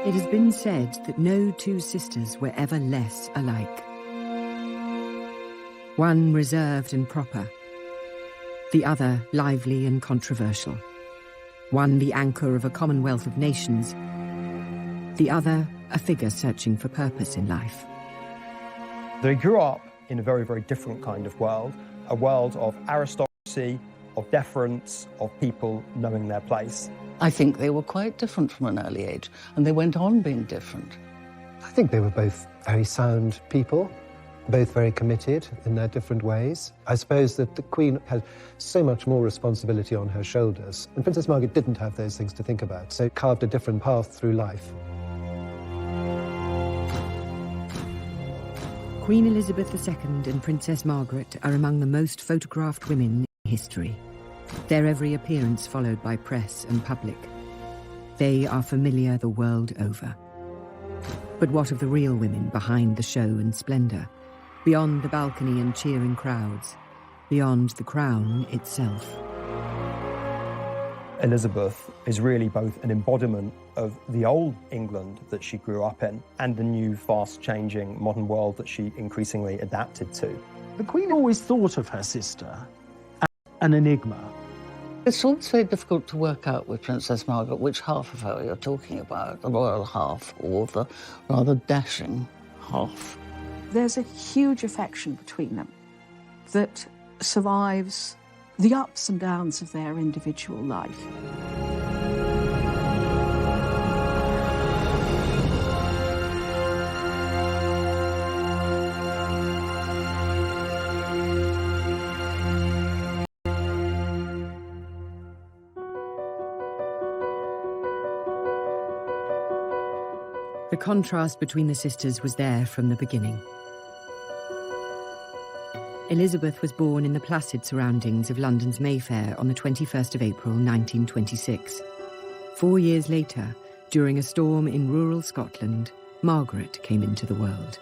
It has been said that no two sisters were ever less alike. One reserved and proper, the other lively and controversial. One the anchor of a commonwealth of nations, the other a figure searching for purpose in life. They grew up in a very, very different kind of world, a world of aristocracy, of deference, of people knowing their place. I think they were quite different from an early age, and they went on being different. I think they were both very sound people, both very committed in their different ways. I suppose that the Queen had so much more responsibility on her shoulders, and Princess Margaret didn't have those things to think about, so carved a different path through life. Queen Elizabeth II and Princess Margaret are among the most photographed women in history. Their every appearance followed by press and public. They are familiar the world over. But what of the real women behind the show and splendour? Beyond the balcony and cheering crowds, beyond the crown itself. Elizabeth is really both an embodiment of the old England that she grew up in and the new, fast-changing modern world that she increasingly adapted to. The Queen always thought of her sister as an enigma. It's always very difficult to work out with Princess Margaret which half of her you're talking about, the royal half or the rather dashing half. There's a huge affection between them that survives the ups and downs of their individual life. The contrast between the sisters was there from the beginning. Elizabeth was born in the placid surroundings of London's Mayfair on the 21st of April 1926. 4 years later, during a storm in rural Scotland, Margaret came into the world.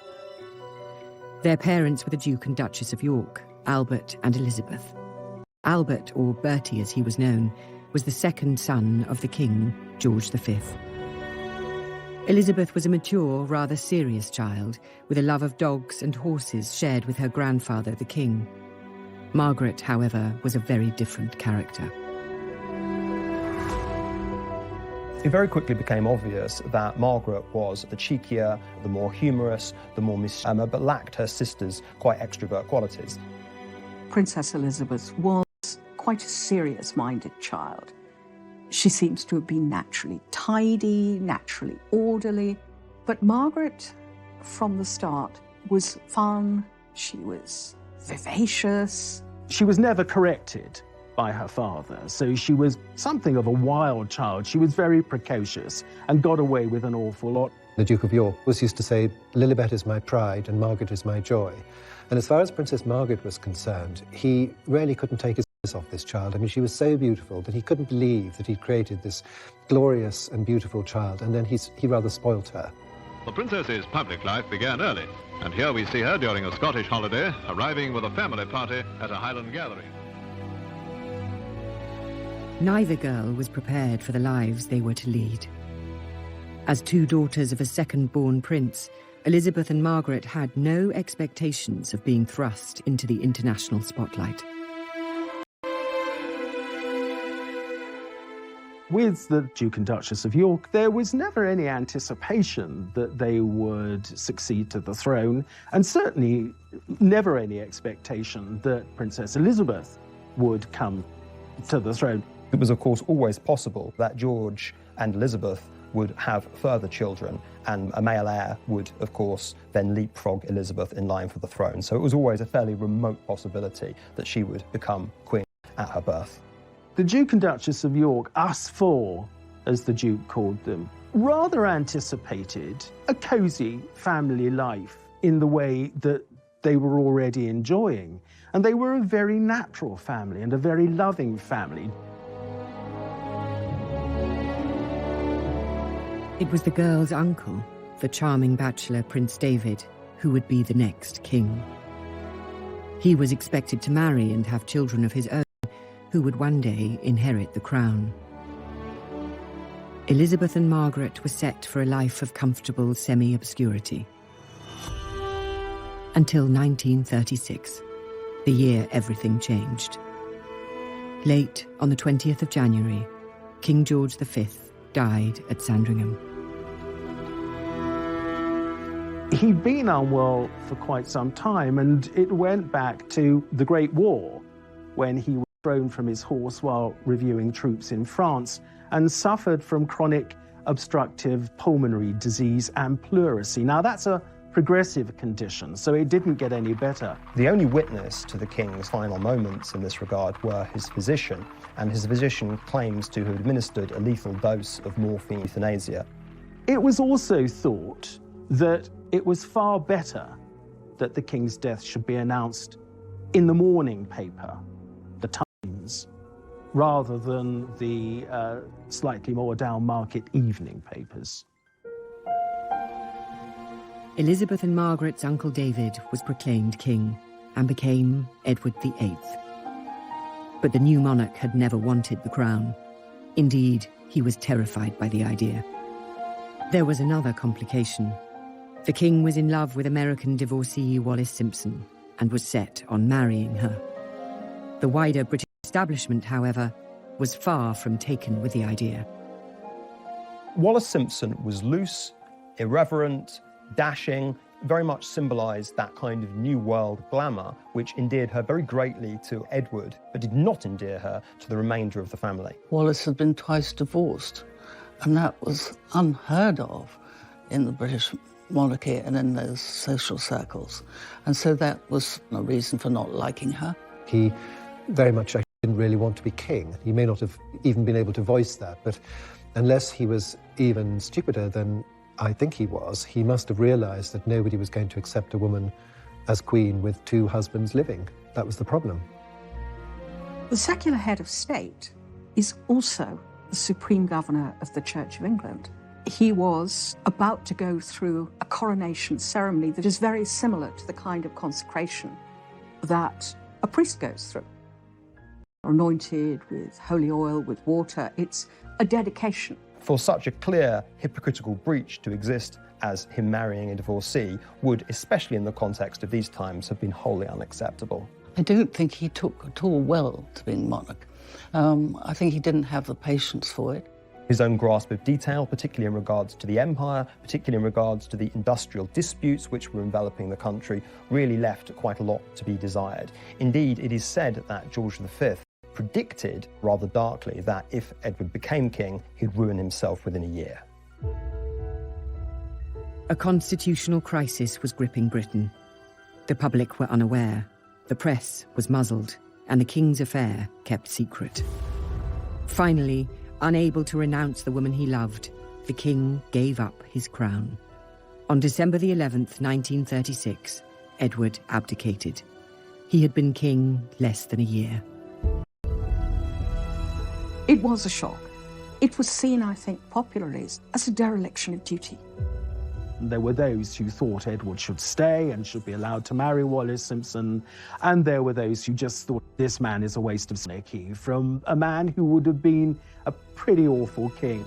Their parents were the Duke and Duchess of York, Albert and Elizabeth. Albert, or Bertie as he was known, was the second son of the King, George V. Elizabeth was a mature, rather serious child, with a love of dogs and horses shared with her grandfather, the King. Margaret, however, was a very different character. It very quickly became obvious that Margaret was the cheekier, the more humorous, the more mischievous, but lacked her sister's quite extrovert qualities. Princess Elizabeth was quite a serious-minded child. She seems to have been naturally tidy, naturally orderly. But Margaret, from the start, was fun. She was vivacious. She was never corrected by her father, so she was something of a wild child. She was very precocious and got away with an awful lot. The Duke of York was used to say, Lilibet is my pride and Margaret is my joy. And as far as Princess Margaret was concerned, he really couldn't take his eyes off this child. I mean, she was so beautiful that he couldn't believe that he'd created this glorious and beautiful child, and then he rather spoilt her. The princess's public life began early, and here we see her during a Scottish holiday, arriving with a family party at a Highland gathering. Neither girl was prepared for the lives they were to lead. As two daughters of a second-born prince, Elizabeth and Margaret had no expectations of being thrust into the international spotlight. With the Duke and Duchess of York, there was never any anticipation that they would succeed to the throne, and certainly never any expectation that Princess Elizabeth would come to the throne. It was, of course, always possible that George and Elizabeth would have further children, and a male heir would, of course, then leapfrog Elizabeth in line for the throne. So it was always a fairly remote possibility that she would become queen at her birth. The Duke and Duchess of York, us four, as the Duke called them, rather anticipated a cosy family life in the way that they were already enjoying. And they were a very natural family and a very loving family. It was the girl's uncle, the charming bachelor Prince David, who would be the next king. He was expected to marry and have children of his own, who would one day inherit the crown. Elizabeth and Margaret were set for a life of comfortable semi-obscurity. Until 1936, the year everything changed. Late on the 20th of January, King George V died at Sandringham. He'd been unwell for quite some time, and it went back to the Great War, when he was thrown from his horse while reviewing troops in France and suffered from chronic obstructive pulmonary disease and pleurisy. Now, that's a progressive condition, so it didn't get any better. The only witness to the king's final moments in this regard were his physician, and his physician claims to have administered a lethal dose of morphine euthanasia. It was also thought that it was far better that the king's death should be announced in the morning paper, the Times, rather than the slightly more down-market evening papers. Elizabeth and Margaret's uncle David was proclaimed king and became Edward VIII. But the new monarch had never wanted the crown. Indeed, he was terrified by the idea. There was another complication. The king was in love with American divorcee Wallis Simpson and was set on marrying her. The wider British establishment, however, was far from taken with the idea. Wallis Simpson was loose, irreverent, dashing, very much symbolised that kind of New World glamour, which endeared her very greatly to Edward, but did not endear her to the remainder of the family. Wallis had been twice divorced, and that was unheard of in the British monarchy and in those social circles. And so that was a reason for not liking her. He very much actually didn't really want to be king. He may not have even been able to voice that, but unless he was even stupider than I think he was, he must have realised that nobody was going to accept a woman as queen with two husbands living. That was the problem. The secular head of state is also the supreme governor of the Church of England. He was about to go through a coronation ceremony that is very similar to the kind of consecration that a priest goes through. Anointed with holy oil, with water, it's a dedication. For such a clear hypocritical breach to exist as him marrying a divorcee would, especially in the context of these times, have been wholly unacceptable. I don't think he took at all well to being monarch. I think he didn't have the patience for it. His own grasp of detail, particularly in regards to the empire, particularly in regards to the industrial disputes which were enveloping the country, really left quite a lot to be desired. Indeed, it is said that George V predicted, rather darkly, that if Edward became king, he'd ruin himself within a year. A constitutional crisis was gripping Britain. The public were unaware, the press was muzzled, and the king's affair kept secret. Finally, unable to renounce the woman he loved, the king gave up his crown. On December the 11th, 1936, Edward abdicated. He had been king less than a year. It was a shock. It was seen, I think, popularly as a dereliction of duty. There were those who thought Edward should stay and should be allowed to marry Wallis Simpson, and there were those who just thought this man is a waste of monarchy from a man who would have been a pretty awful king.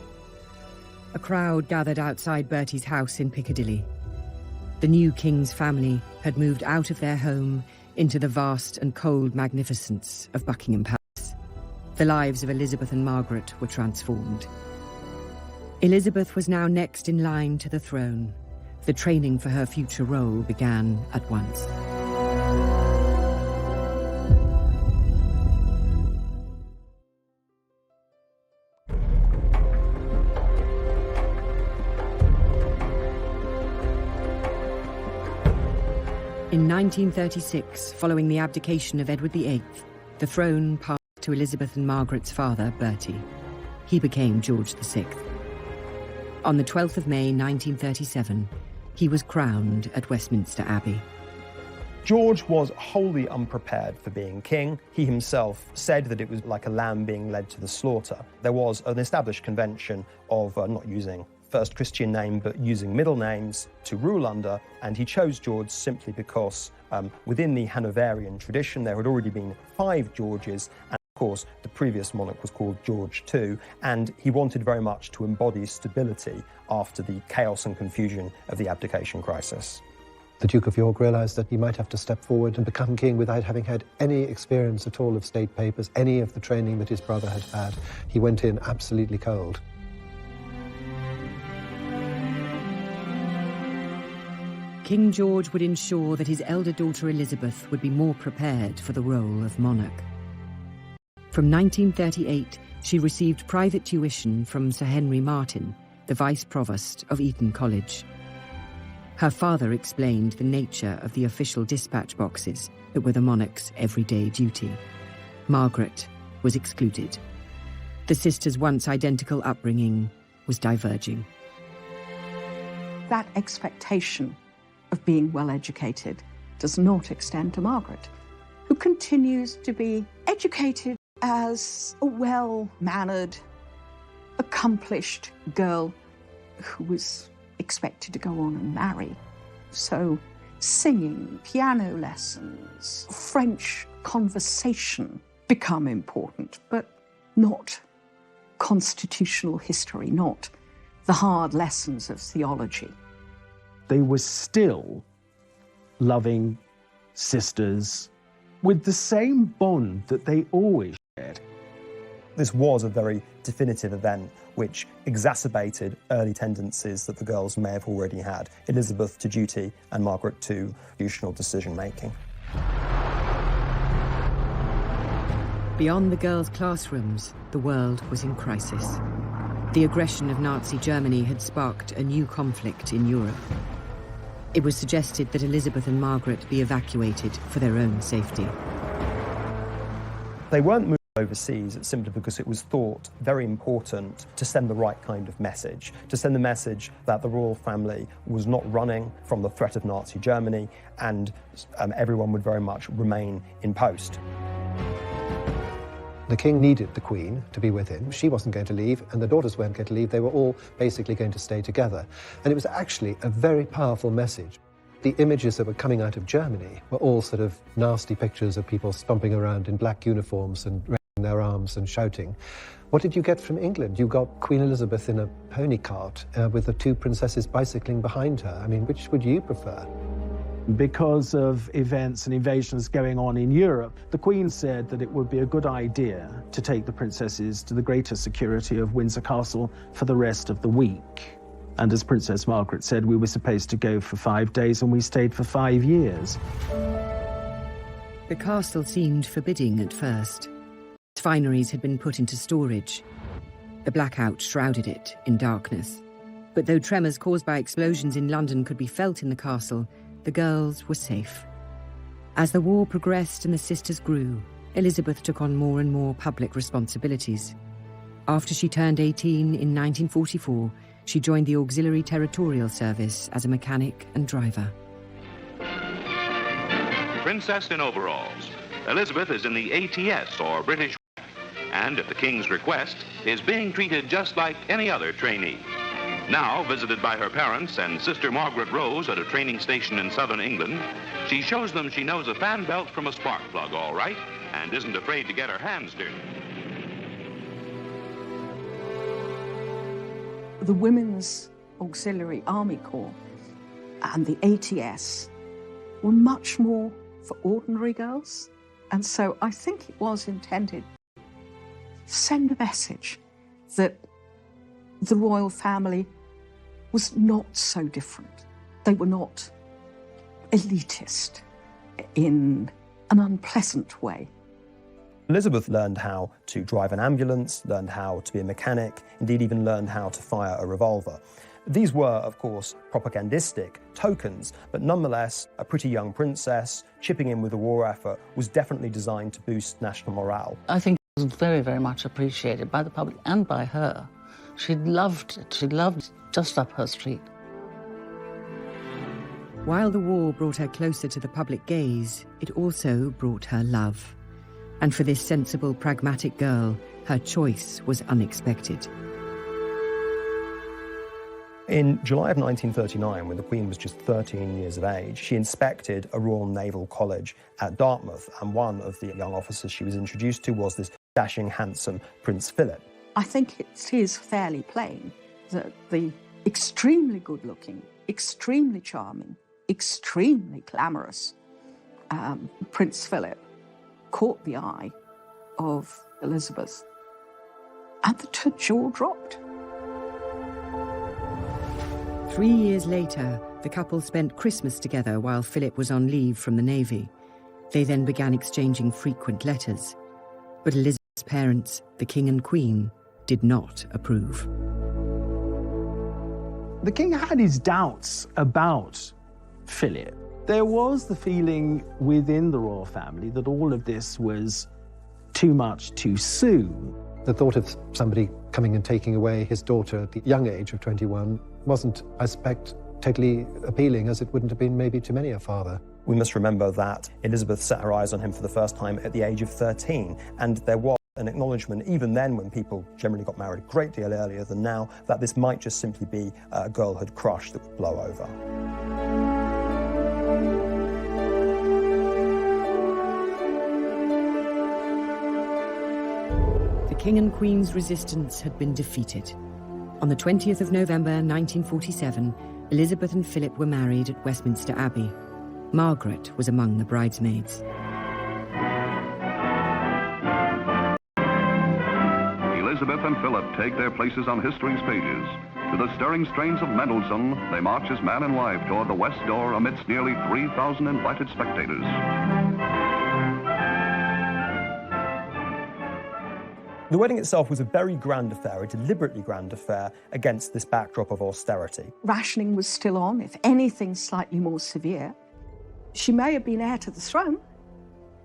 A crowd gathered outside Bertie's house in Piccadilly. The new king's family had moved out of their home into the vast and cold magnificence of Buckingham Palace. The lives of Elizabeth and Margaret were transformed. Elizabeth was now next in line to the throne. The training for her future role began at once. In 1936, following the abdication of Edward VIII, the throne passed to Elizabeth and Margaret's father, Bertie. He became George VI. On the 12th of May 1937, he was crowned at Westminster Abbey. George was wholly unprepared for being king. He himself said that it was like a lamb being led to the slaughter. There was an established convention of not using first Christian name, but using middle names to rule under, and he chose George simply because within the Hanoverian tradition there had already been 5 Georges, and Of course, the previous monarch was called George II, and he wanted very much to embody stability after the chaos and confusion of the abdication crisis. The Duke of York realised that he might have to step forward and become king without having had any experience at all of state papers, any of the training that his brother had had. He went in absolutely cold. King George would ensure that his elder daughter Elizabeth would be more prepared for the role of monarch. From 1938, she received private tuition from Sir Henry Martin, the Vice Provost of Eton College. Her father explained the nature of the official dispatch boxes that were the monarch's everyday duty. Margaret was excluded. The sisters' once identical upbringing was diverging. That expectation of being well educated does not extend to Margaret, who continues to be educated as a well-mannered, accomplished girl who was expected to go on and marry. So singing, piano lessons, French conversation become important, but not constitutional history, not the hard lessons of theology. They were still loving sisters with the same bond that they always shared. This was a very definitive event which exacerbated early tendencies that the girls may have already had, Elizabeth to duty and Margaret to institutional decision-making. Beyond the girls' classrooms, the world was in crisis. The aggression of Nazi Germany had sparked a new conflict in Europe. It was suggested that Elizabeth and Margaret be evacuated for their own safety. They weren't moved overseas simply because it was thought very important to send the right kind of message, to send the message that the royal family was not running from the threat of Nazi Germany and everyone would very much remain in post. The king needed the Queen to be with him. She wasn't going to leave, and the daughters weren't going to leave. They were all basically going to stay together. And it was actually a very powerful message. The images that were coming out of Germany were all sort of nasty pictures of people stomping around in black uniforms and raising their arms and shouting. What did you get from England? You got Queen Elizabeth in a pony cart with the two princesses bicycling behind her. I mean, which would you prefer? Because of events and invasions going on in Europe, the Queen said that it would be a good idea to take the princesses to the greater security of Windsor Castle for the rest of the week. And as Princess Margaret said, we were supposed to go for 5 days and we stayed for 5 years. The castle seemed forbidding at first. Its fineries had been put into storage. The blackout shrouded it in darkness. But though tremors caused by explosions in London could be felt in the castle, the girls were safe. As the war progressed and the sisters grew, Elizabeth took on more and more public responsibilities. After she turned 18 in 1944, she joined the Auxiliary Territorial Service as a mechanic and driver. Princess in overalls. Elizabeth is in the ATS, or British, and at the King's request, is being treated just like any other trainee. Now, visited by her parents and sister Margaret Rose at a training station in southern England, she shows them she knows a fan belt from a spark plug all right and isn't afraid to get her hands dirty. The Women's Auxiliary Army Corps and the ATS were much more for ordinary girls. And so I think it was intended to send a message that the royal family was not so different. They were not elitist in an unpleasant way. Elizabeth learned how to drive an ambulance, learned how to be a mechanic, indeed even learned how to fire a revolver. These were, of course, propagandistic tokens, but nonetheless, a pretty young princess chipping in with the war effort was definitely designed to boost national morale. I think it was very, very much appreciated by the public and by her. She loved it. She loved just up her street. While the war brought her closer to the public gaze, it also brought her love. And for this sensible, pragmatic girl, her choice was unexpected. In July of 1939, when the Queen was just 13 years of age, she inspected a Royal Naval College at Dartmouth, and one of the young officers she was introduced to was this dashing, handsome Prince Philip. I think it is fairly plain that the extremely good-looking, extremely charming, extremely glamorous Prince Philip caught the eye of Elizabeth, and her jaw dropped. 3 years later, the couple spent Christmas together while Philip was on leave from the Navy. They then began exchanging frequent letters. But Elizabeth's parents, the King and Queen, did not approve. The king had his doubts about Philip. There was the feeling within the royal family that all of this was too much too soon. The thought of somebody coming and taking away his daughter at the young age of 21 wasn't, I suspect, totally appealing, as it wouldn't have been maybe to many a father. We must remember that Elizabeth set her eyes on him for the first time at the age of 13, and there was an acknowledgement, even then when people generally got married a great deal earlier than now, that this might just simply be a girlhood crush that would blow over. The King and Queen's resistance had been defeated. On the 20th of November 1947, Elizabeth and Philip were married at Westminster Abbey. Margaret was among the bridesmaids. Elizabeth and Philip take their places on history's pages. To the stirring strains of Mendelssohn, they march as man and wife toward the west door amidst nearly 3,000 invited spectators. The wedding itself was a very grand affair, a deliberately grand affair, against this backdrop of austerity. Rationing was still on, if anything slightly more severe. She may have been heir to the throne,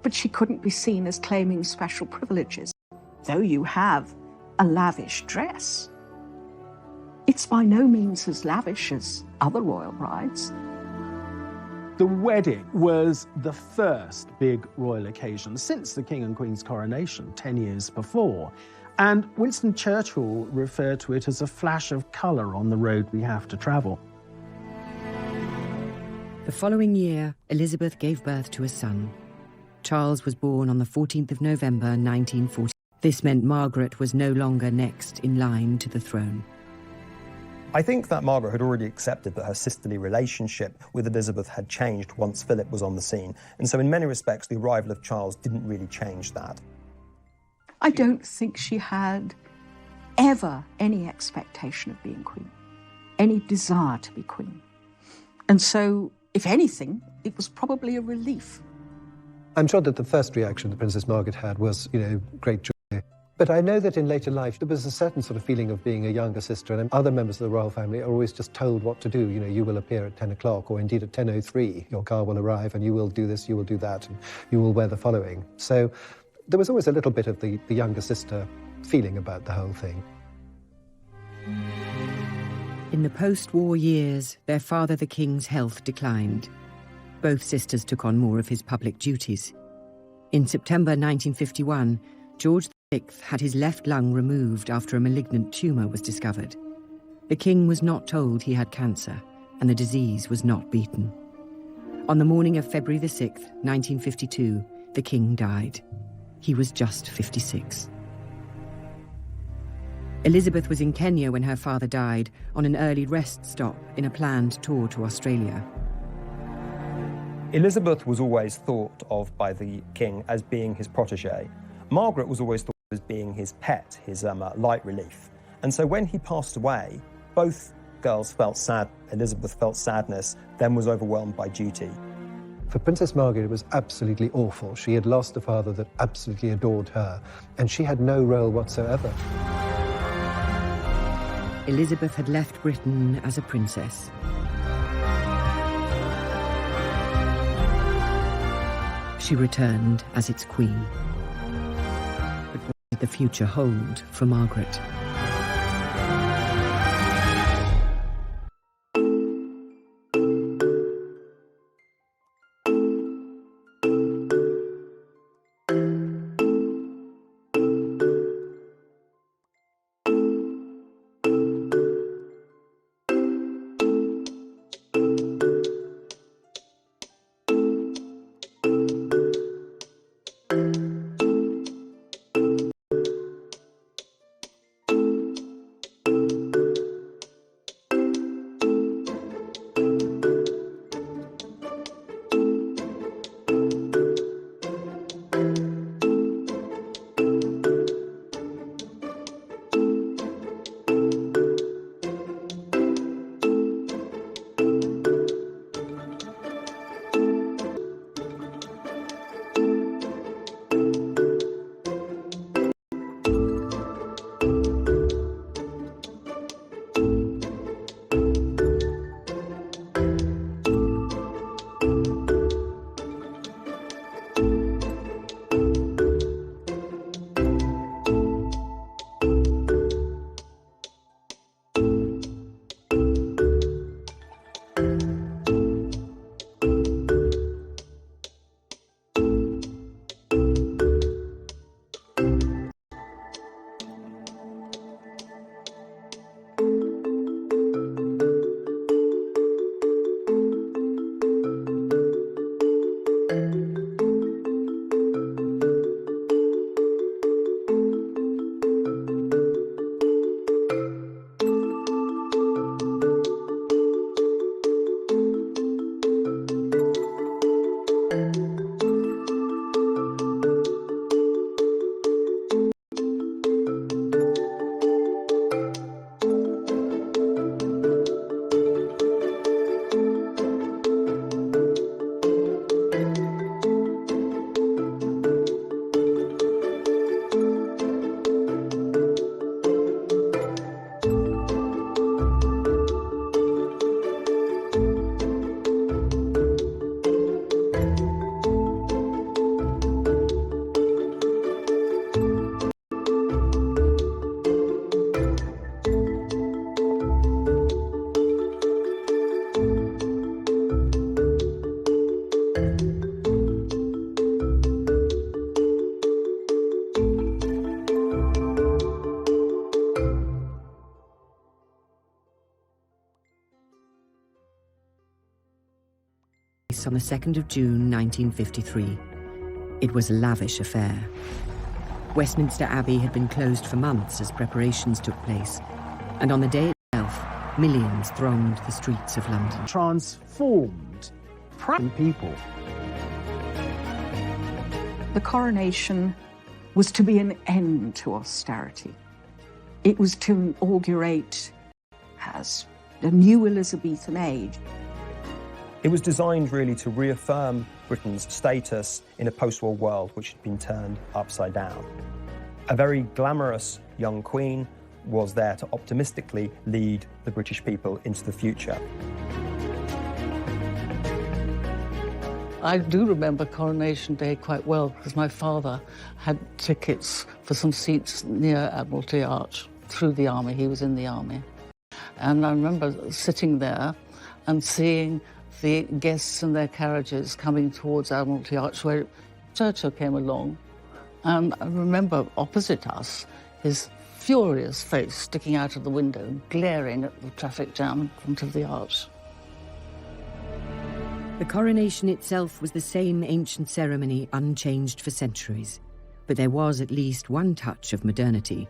but she couldn't be seen as claiming special privileges. Though you have a lavish dress, it's by no means as lavish as other royal brides. The wedding was the first big royal occasion since the King and Queen's coronation 10 years before. And Winston Churchill referred to it as a flash of colour on the road we have to travel. The following year, Elizabeth gave birth to a son. Charles was born on the 14th of November 1940. This meant Margaret was no longer next in line to the throne. I think that Margaret had already accepted that her sisterly relationship with Elizabeth had changed once Philip was on the scene, and so in many respects the arrival of Charles didn't really change that. I don't think she had ever any expectation of being queen, any desire to be queen. And so, if anything, it was probably a relief. I'm sure that the first reaction that Princess Margaret had was, great joy. But I know that in later life there was a certain sort of feeling of being a younger sister, and other members of the royal family are always just told what to do. You will appear at 10 o'clock, or indeed at 10:03, your car will arrive, and you will do this, you will do that, and you will wear the following. So there was always a little bit of the younger sister feeling about the whole thing. In the post-war years, their father, the King's health declined. Both sisters took on more of his public duties. In September 1951, George VI had his left lung removed after a malignant tumour was discovered. The King was not told he had cancer, and the disease was not beaten. On the morning of February the 6th, 1952, the King died. He was just 56. Elizabeth was in Kenya when her father died, on an early rest stop in a planned tour to Australia. Elizabeth was always thought of by the King as being his protégé. Margaret was always thought of as being his pet, his light relief. And so when he passed away, both girls felt sad. Elizabeth felt sadness, then was overwhelmed by duty. For Princess Margaret, it was absolutely awful. She had lost a father that absolutely adored her, and she had no role whatsoever. Elizabeth had left Britain as a princess. She returned as its queen. But what did the future hold for Margaret? on the 2nd of June 1953. It was a lavish affair. Westminster Abbey had been closed for months as preparations took place, and on the day itself, millions thronged the streets of London. Transformed people. The coronation was to be an end to austerity. It was to inaugurate as a new Elizabethan age. It was designed really to reaffirm Britain's status in a post-war world which had been turned upside down. A very glamorous young queen was there to optimistically lead the British people into the future. I do remember Coronation Day quite well because my father had tickets for some seats near Admiralty Arch through the army. He was in the army. And I remember sitting there and seeing the guests in their carriages coming towards Admiralty Arch where Churchill came along. And I remember opposite us his furious face sticking out of the window, glaring at the traffic jam in front of the arch. The coronation itself was the same ancient ceremony unchanged for centuries, but there was at least one touch of modernity.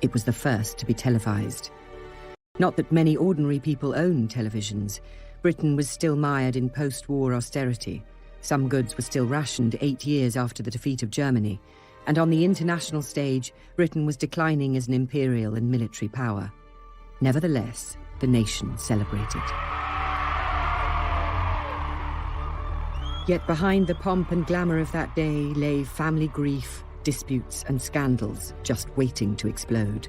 It was the first to be televised. Not that many ordinary people owned televisions. Britain was still mired in post-war austerity. Some goods were still rationed 8 years after the defeat of Germany, and on the international stage, Britain was declining as an imperial and military power. Nevertheless, the nation celebrated. Yet behind the pomp and glamour of that day lay family grief, disputes and scandals just waiting to explode.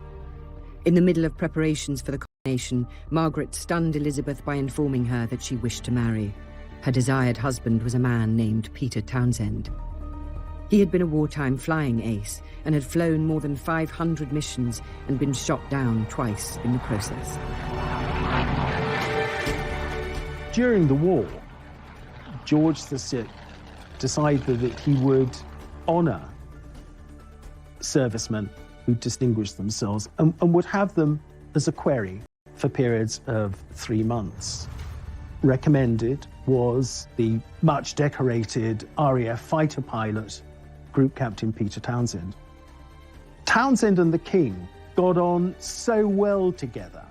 In the middle of preparations for the coronation, Margaret stunned Elizabeth by informing her that she wished to marry. Her desired husband was a man named Peter Townsend. He had been a wartime flying ace and had flown more than 500 missions and been shot down twice in the process. During the war, George VI decided that he would honour servicemen who distinguished themselves and would have them as a query for periods of 3 months. Recommended was the much decorated RAF fighter pilot, Group Captain Peter Townsend. Townsend and the King got on so well together,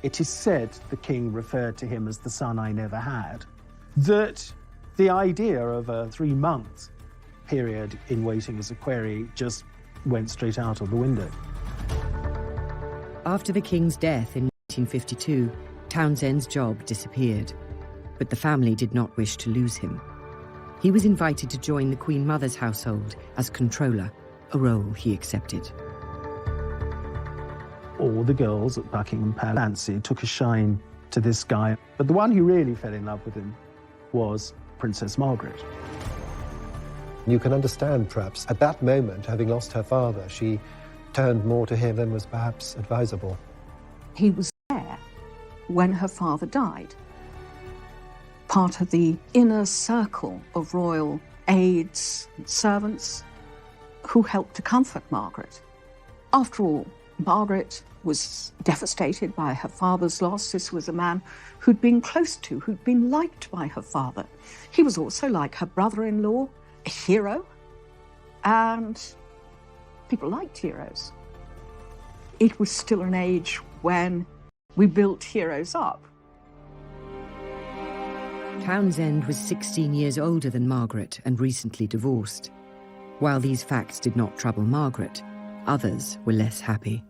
it is said the King referred to him as the son I never had, that the idea of a 3-month period in waiting as a query just went straight out of the window. After the King's death in 1952, Townsend's job disappeared, but the family did not wish to lose him. He was invited to join the Queen Mother's household as controller, a role he accepted. All the girls at Buckingham Palace took a shine to this guy, but the one who really fell in love with him was Princess Margaret. You can understand, perhaps, at that moment, having lost her father, she turned more to him than was perhaps advisable. He was there when her father died, part of the inner circle of royal aides and servants who helped to comfort Margaret. After all, Margaret was devastated by her father's loss. This was a man who'd been close to, who'd been liked by her father. He was also, like her brother-in-law, a hero, and people liked heroes. It was still an age when we built heroes up. Townsend was 16 years older than Margaret and recently divorced. While these facts did not trouble Margaret, others were less happy.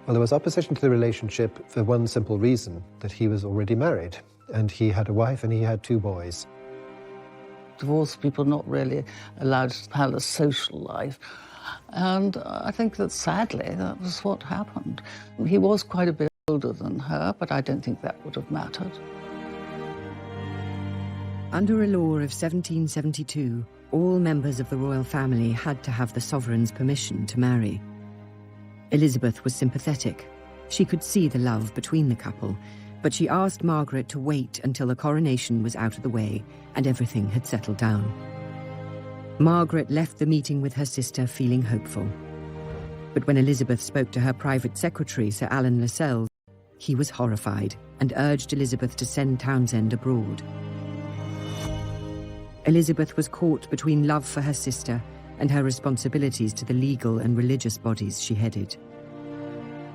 Well, there was opposition to the relationship for one simple reason, that he was already married, and he had a wife and he had 2 boys. Divorced people not really allowed to have a social life. And I think that sadly, that was what happened. He was quite a bit older than her, but I don't think that would have mattered. Under a law of 1772, all members of the royal family had to have the sovereign's permission to marry. Elizabeth was sympathetic. She could see the love between the couple, but she asked Margaret to wait until the coronation was out of the way and everything had settled down. Margaret left the meeting with her sister feeling hopeful. But when Elizabeth spoke to her private secretary, Sir Alan Lascelles, he was horrified and urged Elizabeth to send Townsend abroad. Elizabeth was caught between love for her sister and her responsibilities to the legal and religious bodies she headed.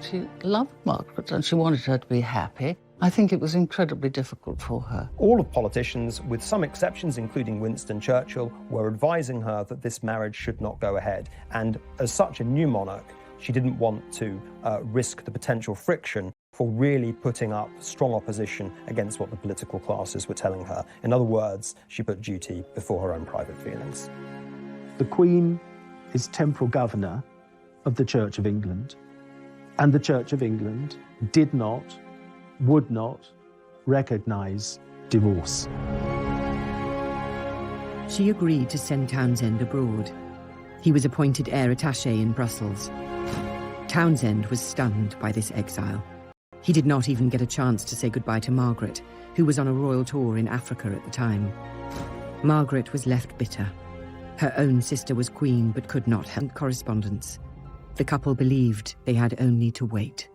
She loved Margaret and she wanted her to be happy. I think it was incredibly difficult for her. All of politicians, with some exceptions, including Winston Churchill, were advising her that this marriage should not go ahead. And as such a new monarch, she didn't want to risk the potential friction for really putting up strong opposition against what the political classes were telling her. In other words, she put duty before her own private feelings. The Queen is temporal governor of the Church of England, and the Church of England would not recognise divorce. She agreed to send Townshend abroad. He was appointed heir attaché in Brussels. Townshend was stunned by this exile. He did not even get a chance to say goodbye to Margaret, who was on a royal tour in Africa at the time. Margaret was left bitter. Her own sister was queen but could not have correspondence. The couple believed they had only to wait.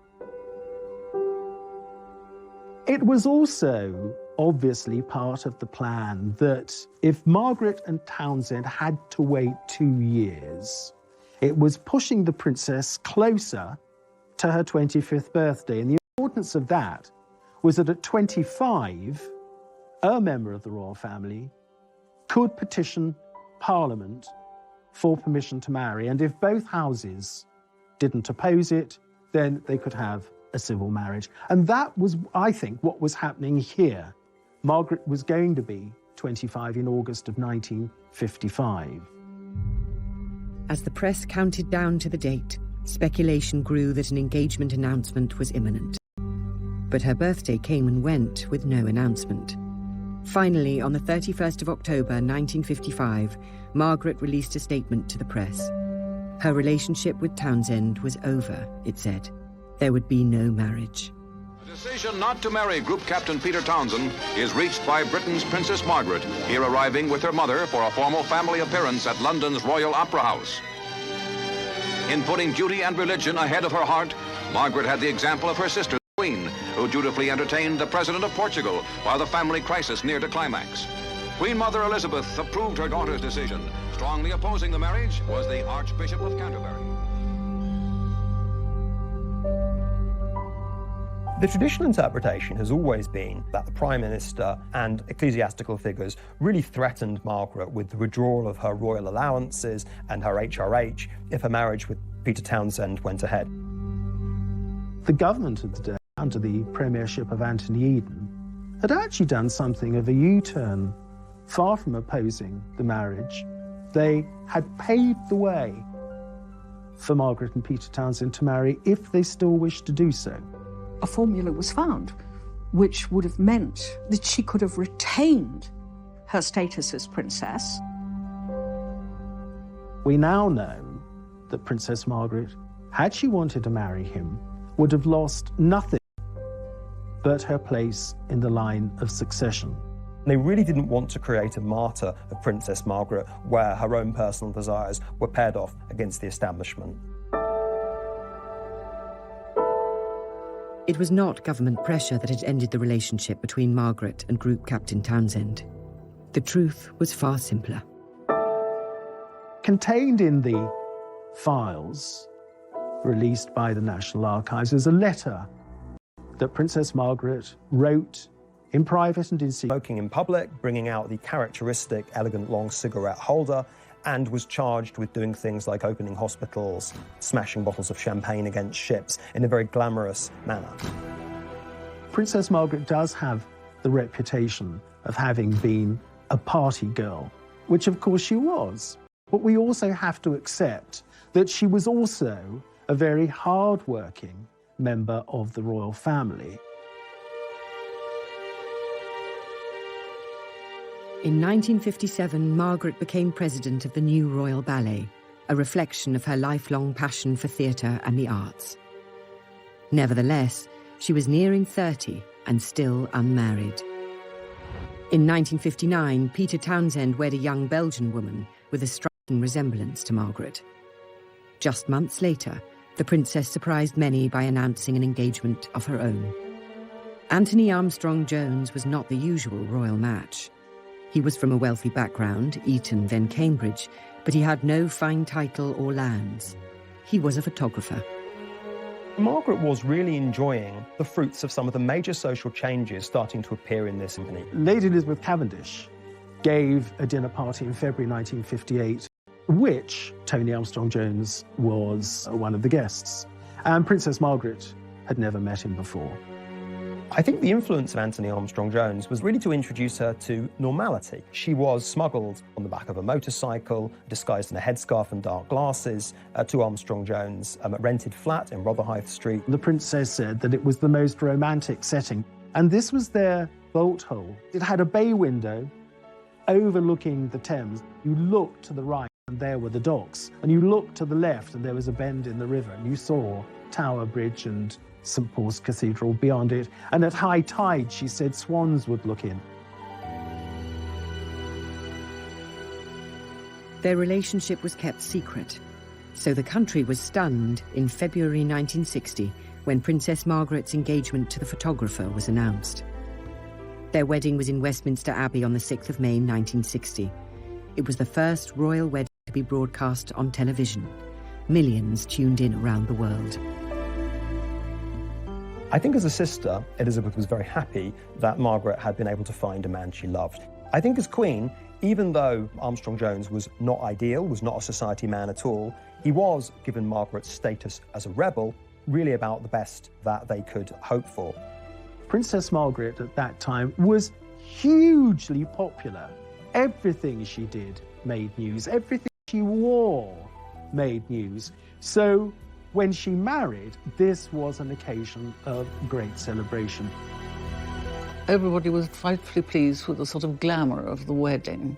It was also obviously part of the plan that if Margaret and Townshend had to wait 2 years, it was pushing the princess closer to her 25th birthday. And the importance of that was that at 25, a member of the royal family could petition Parliament for permission to marry. And if both houses didn't oppose it, then they could have a civil marriage. And that was, I think, what was happening here. Margaret was going to be 25 in August of 1955. As the press counted down to the date, speculation grew that an engagement announcement was imminent. But her birthday came and went with no announcement. Finally, on the 31st of October 1955, Margaret released a statement to the press. Her relationship with Townshend was over, it said. There would be no marriage. The decision not to marry Group Captain Peter Townshend is reached by Britain's Princess Margaret, here arriving with her mother for a formal family appearance at London's Royal Opera House. In putting duty and religion ahead of her heart, Margaret had the example of her sister, the Queen, who dutifully entertained the President of Portugal while the family crisis neared a climax. Queen Mother Elizabeth approved her daughter's decision. Strongly opposing the marriage was the Archbishop of Canterbury. The traditional interpretation has always been that the Prime Minister and ecclesiastical figures really threatened Margaret with the withdrawal of her royal allowances and her HRH if her marriage with Peter Townshend went ahead. The government of the day, under the premiership of Anthony Eden, had actually done something of a U-turn. Far from opposing the marriage, they had paved the way for Margaret and Peter Townshend to marry if they still wished to do so. A formula was found, which would have meant that she could have retained her status as princess. We now know that Princess Margaret, had she wanted to marry him, would have lost nothing but her place in the line of succession. They really didn't want to create a martyr of Princess Margaret where her own personal desires were paired off against the establishment. It was not government pressure that had ended the relationship between Margaret and Group Captain Townshend. The truth was far simpler. Contained in the files released by the National Archives is a letter that Princess Margaret wrote in private and in secret. Smoking in public, bringing out the characteristic elegant long cigarette holder, and was charged with doing things like opening hospitals, smashing bottles of champagne against ships in a very glamorous manner. Princess Margaret does have the reputation of having been a party girl, which of course she was. But we also have to accept that she was also a very hard-working member of the royal family. In 1957, Margaret became president of the new Royal Ballet, a reflection of her lifelong passion for theatre and the arts. Nevertheless, she was nearing 30 and still unmarried. In 1959, Peter Townshend wed a young Belgian woman with a striking resemblance to Margaret. Just months later, the princess surprised many by announcing an engagement of her own. Anthony Armstrong-Jones was not the usual royal match. He was from a wealthy background, Eton then Cambridge, but he had no fine title or lands. He was a photographer. Margaret was really enjoying the fruits of some of the major social changes starting to appear in this company. Lady Elizabeth Cavendish gave a dinner party in February 1958, which Tony Armstrong-Jones was one of the guests. And Princess Margaret had never met him before. I think the influence of Anthony Armstrong-Jones was really to introduce her to normality. She was smuggled on the back of a motorcycle, disguised in a headscarf and dark glasses, to Armstrong-Jones' rented flat in Rotherhithe Street. The princess said that it was the most romantic setting, and this was their bolt hole. It had a bay window overlooking the Thames. You looked to the right, and there were the docks, and you looked to the left, and there was a bend in the river, and you saw Tower Bridge and St Paul's Cathedral beyond it, and at high tide, she said, swans would look in. Their relationship was kept secret, so the country was stunned in February 1960 when Princess Margaret's engagement to the photographer was announced. Their wedding was in Westminster Abbey on the 6th of May 1960. It was the first royal wedding to be broadcast on television. Millions tuned in around the world. I think as a sister, Elizabeth was very happy that Margaret had been able to find a man she loved. I think as Queen, even though Armstrong-Jones was not ideal, was not a society man at all, he was, given Margaret's status as a rebel, really about the best that they could hope for. Princess Margaret at that time was hugely popular. Everything she did made news. Everything she wore made news. So when she married, this was an occasion of great celebration. Everybody was frightfully pleased with the sort of glamour of the wedding.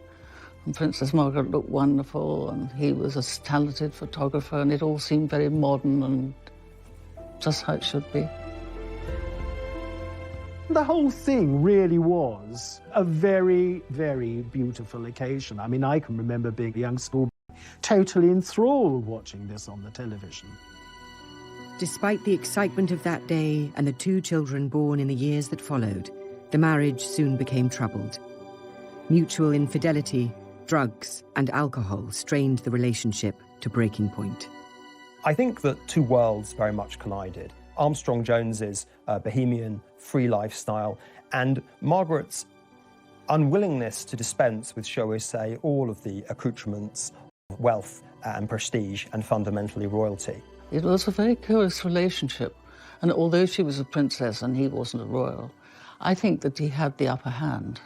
And Princess Margaret looked wonderful, and he was a talented photographer, and it all seemed very modern and just how it should be. The whole thing really was a very, very beautiful occasion. I mean, I can remember being a young schoolboy, totally enthralled watching this on the television. Despite the excitement of that day and the 2 children born in the years that followed, the marriage soon became troubled. Mutual infidelity, drugs, and alcohol strained the relationship to breaking point. I think that 2 worlds very much collided. Armstrong-Jones's bohemian, free lifestyle, and Margaret's unwillingness to dispense with, shall we say, all of the accoutrements of wealth and prestige and fundamentally royalty. It was a very curious relationship, and although she was a princess and he wasn't a royal, I think that he had the upper hand.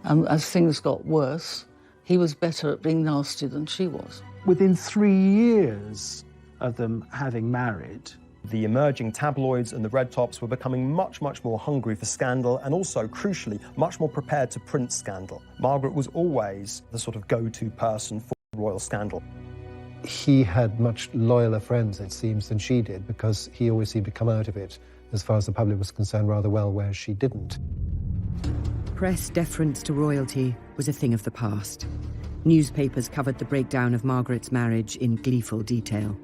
And as things got worse, he was better at being nasty than she was. Within 3 years of them having married, the emerging tabloids and the red tops were becoming much, much more hungry for scandal and also, crucially, much more prepared to print scandal. Margaret was always the sort of go-to person for royal scandal. He had much loyaler friends, it seems, than she did, because he always seemed to come out of it, as far as the public was concerned, rather well, whereas she didn't. Press deference to royalty was a thing of the past. Newspapers covered the breakdown of Margaret's marriage in gleeful detail.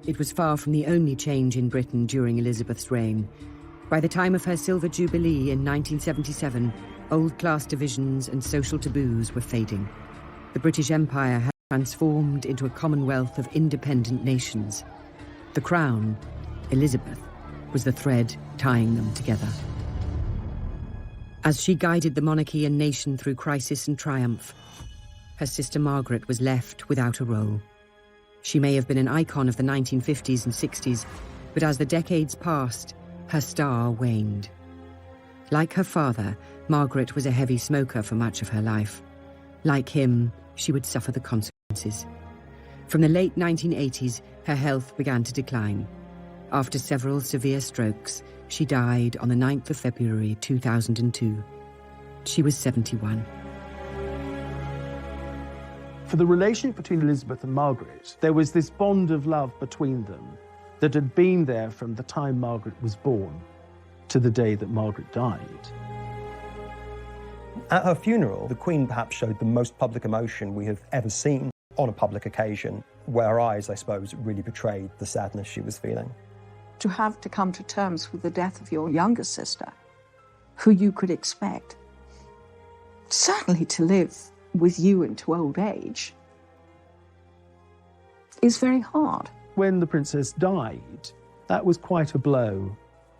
It was far from the only change in Britain during Elizabeth's reign. By the time of her Silver Jubilee in 1977, old-class divisions and social taboos were fading. The British Empire had transformed into a commonwealth of independent nations. The crown, Elizabeth, was the thread tying them together. As she guided the monarchy and nation through crisis and triumph, her sister Margaret was left without a role. She may have been an icon of the 1950s and 60s, but as the decades passed, her star waned. Like her father, Margaret was a heavy smoker for much of her life. Like him, she would suffer the consequences. From the late 1980s, her health began to decline. After several severe strokes, she died on the 9th of February 2002. She was 71. For the relationship between Elizabeth and Margaret, there was this bond of love between them that had been there from the time Margaret was born to the day that Margaret died. At her funeral, the Queen perhaps showed the most public emotion we have ever seen on a public occasion, where her eyes, I suppose, really betrayed the sadness she was feeling. To have to come to terms with the death of your younger sister, who you could expect certainly to live with you into old age is very hard. When the princess died, that was quite a blow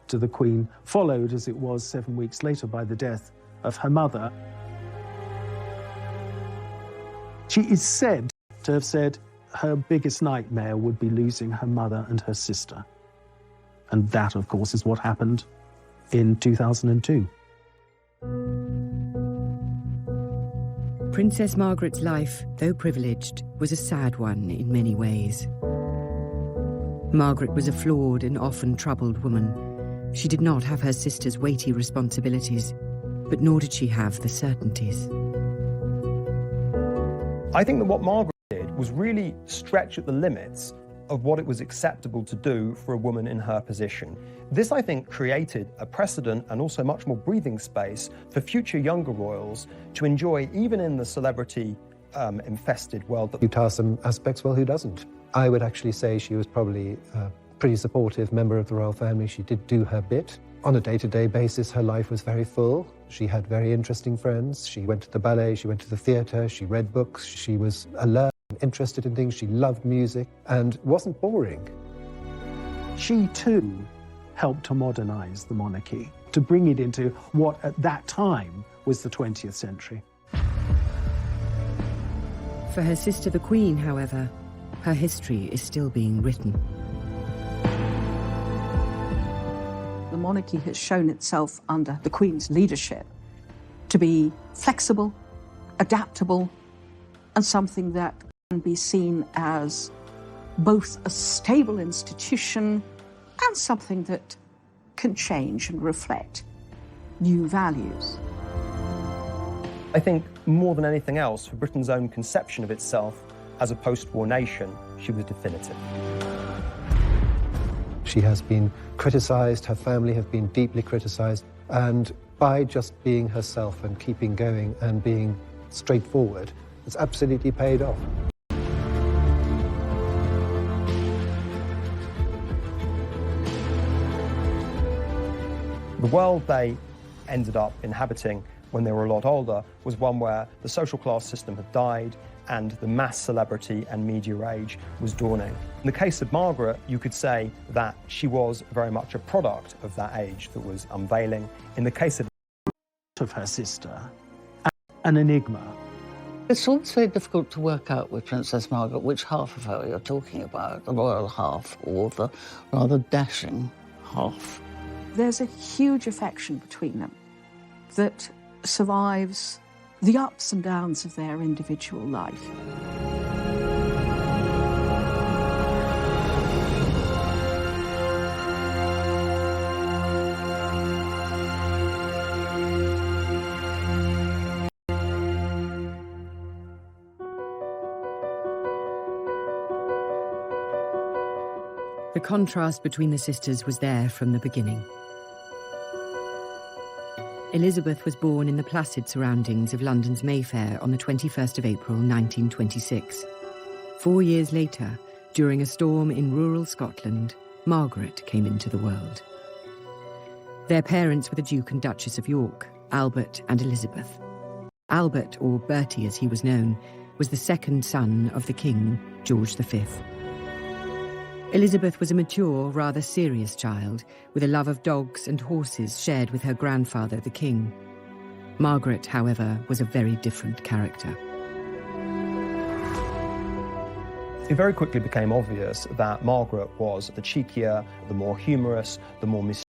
to the Queen, followed, as it was 7 weeks later, by the death of her mother. She is said to have said her biggest nightmare would be losing her mother and her sister. And that, of course, is what happened in 2002. Princess Margaret's life, though privileged, was a sad one in many ways. Margaret was a flawed and often troubled woman. She did not have her sister's weighty responsibilities, but nor did she have the certainties. I think that what Margaret did was really stretch at the limits of what it was acceptable to do for a woman in her position. This, I think, created a precedent and also much more breathing space for future younger royals to enjoy, even in the celebrity-infested world. You task some aspects, well, who doesn't? I would actually say she was probably a pretty supportive member of the royal family. She did do her bit. On a day-to-day basis, her life was very full. She had very interesting friends. She went to the ballet, she went to the theatre, she read books, she was alert, interested in things, she loved music, and wasn't boring. She, too, helped to modernise the monarchy, to bring it into what, at that time, was the 20th century. For her sister, the Queen, however, her history is still being written. The monarchy has shown itself under the Queen's leadership to be flexible, adaptable, and something that can be seen as both a stable institution and something that can change and reflect new values. I think more than anything else, for Britain's own conception of itself as a post-war nation, she was definitive. She has been criticised, her family have been deeply criticised, and by just being herself and keeping going and being straightforward, it's absolutely paid off. The world they ended up inhabiting when they were a lot older was one where the social class system had died and the mass celebrity and media age was dawning. In the case of Margaret, you could say that she was very much a product of that age that was unveiling. In the case of her sister, an enigma. It's always very difficult to work out with Princess Margaret which half of her you're talking about, the royal half or the rather dashing half. There's a huge affection between them that survives the ups and downs of their individual life. The contrast between the sisters was there from the beginning. Elizabeth was born in the placid surroundings of London's Mayfair on the 21st of April, 1926. 4 years later, during a storm in rural Scotland, Margaret came into the world. Their parents were the Duke and Duchess of York, Albert and Elizabeth. Albert, or Bertie as he was known, was the second son of the King, George V. Elizabeth was a mature, rather serious child, with a love of dogs and horses shared with her grandfather, the King. Margaret, however, was a very different character. It very quickly became obvious that Margaret was the cheekier, the more humorous, the more mysterious